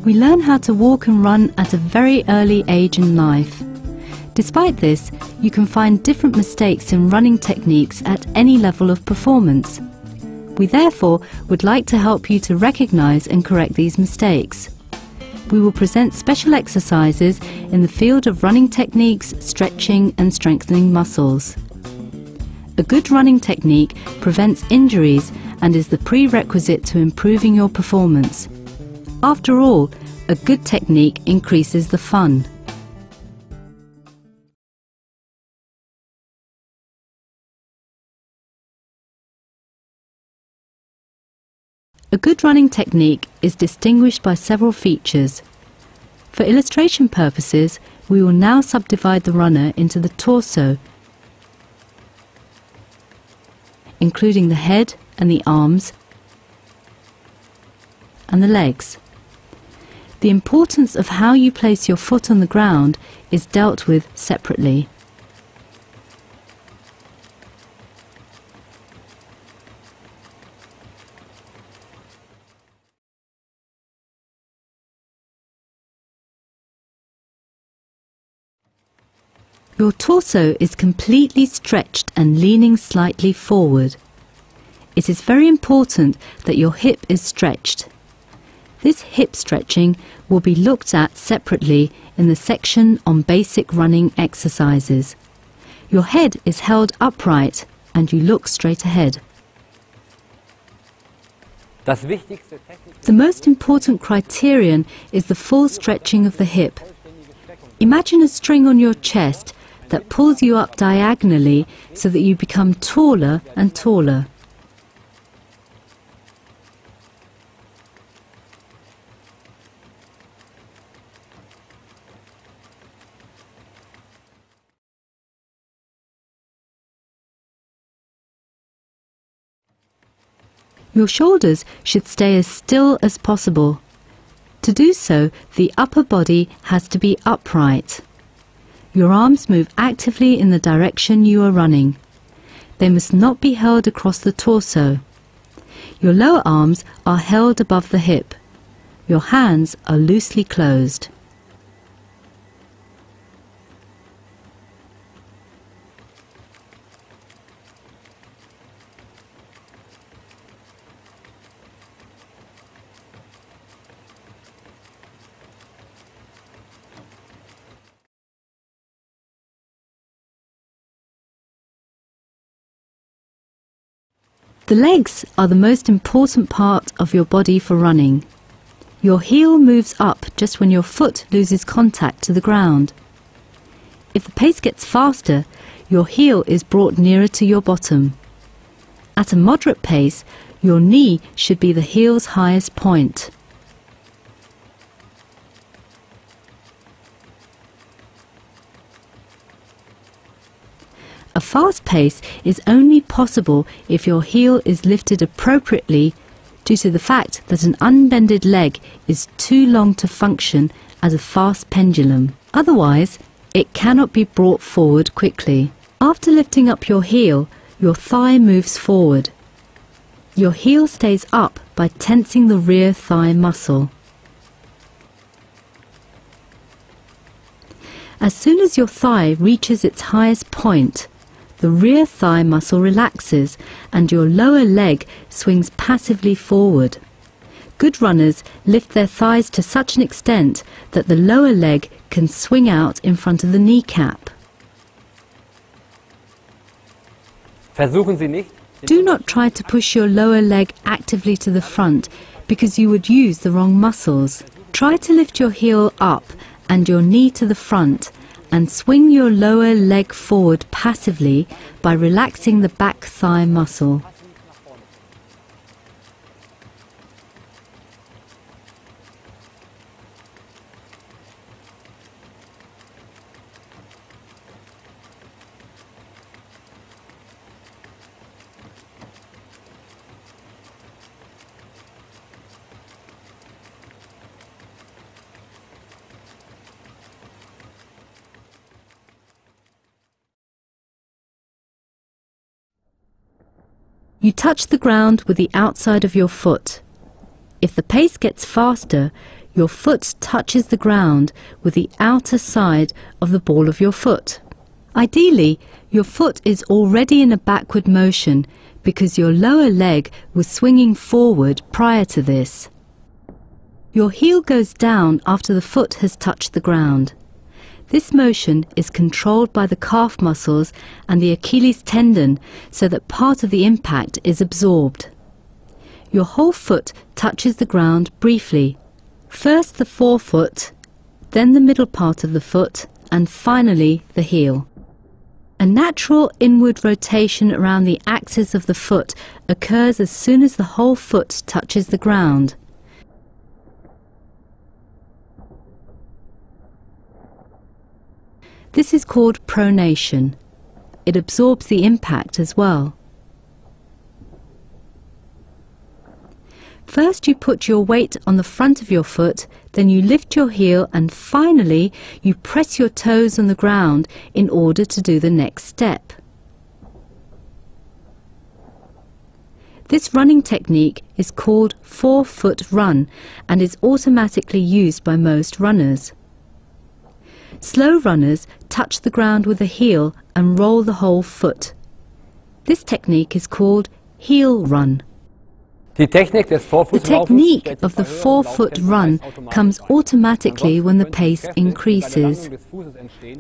We learn how to walk and run at a very early age in life. Despite this, you can find different mistakes in running techniques at any level of performance. We therefore would like to help you to recognize and correct these mistakes. We will present special exercises in the field of running techniques, stretching and strengthening muscles. A good running technique prevents injuries and is the prerequisite to improving your performance. After all, a good technique increases the fun. A good running technique is distinguished by several features. For illustration purposes, we will now subdivide the runner into the torso, including the head and the arms and the legs. The importance of how you place your foot on the ground is dealt with separately. Your torso is completely stretched and leaning slightly forward. It is very important that your hip is stretched. This hip stretching will be looked at separately in the section on basic running exercises. Your head is held upright and you look straight ahead. The most important criterion is the full stretching of the hip. Imagine a string on your chest that pulls you up diagonally so that you become taller and taller. Your shoulders should stay as still as possible. To do so, the upper body has to be upright. Your arms move actively in the direction you are running. They must not be held across the torso. Your lower arms are held above the hip. Your hands are loosely closed. The legs are the most important part of your body for running. Your heel moves up just when your foot loses contact to the ground. If the pace gets faster, your heel is brought nearer to your bottom. At a moderate pace, your knee should be the heel's highest point. A fast pace is only possible if your heel is lifted appropriately due to the fact that an unbended leg is too long to function as a fast pendulum. Otherwise, it cannot be brought forward quickly. After lifting up your heel, your thigh moves forward. Your heel stays up by tensing the rear thigh muscle. As soon as your thigh reaches its highest point, the rear thigh muscle relaxes and your lower leg swings passively forward. Good runners lift their thighs to such an extent that the lower leg can swing out in front of the kneecap. Do not try to push your lower leg actively to the front because you would use the wrong muscles. Try to lift your heel up and your knee to the front and swing your lower leg forward passively by relaxing the back thigh muscle. You touch the ground with the outside of your foot. If the pace gets faster, your foot touches the ground with the outer side of the ball of your foot. Ideally, your foot is already in a backward motion because your lower leg was swinging forward prior to this. Your heel goes down after the foot has touched the ground. This motion is controlled by the calf muscles and the Achilles tendon so that part of the impact is absorbed. Your whole foot touches the ground briefly. First the forefoot, then the middle part of the foot, and finally the heel. A natural inward rotation around the axis of the foot occurs as soon as the whole foot touches the ground. This is called pronation. It absorbs the impact as well. First you put your weight on the front of your foot, then you lift your heel, and finally you press your toes on the ground in order to do the next step. This running technique is called forefoot run and is automatically used by most runners. Slow runners touch the ground with the heel and roll the whole foot. This technique is called heel run. The technique of the forefoot run comes automatically when the pace increases.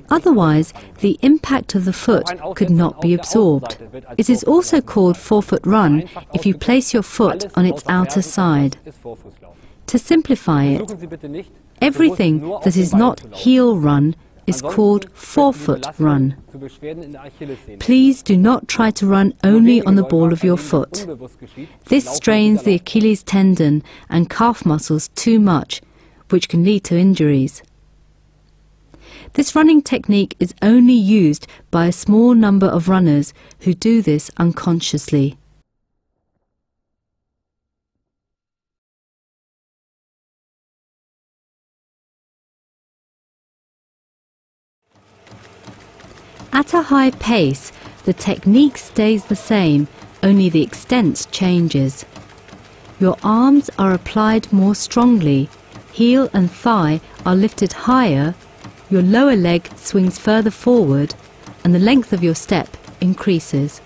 Otherwise, the impact of the foot could not be absorbed. It is also called forefoot run if you place your foot on its outer side. To simplify it, everything that is not heel run is called forefoot run. Please do not try to run only on the ball of your foot. This strains the Achilles tendon and calf muscles too much, which can lead to injuries. This running technique is only used by a small number of runners who do this unconsciously. At a high pace, the technique stays the same, only the extent changes. Your arms are applied more strongly, heel and thigh are lifted higher, your lower leg swings further forward, and the length of your step increases.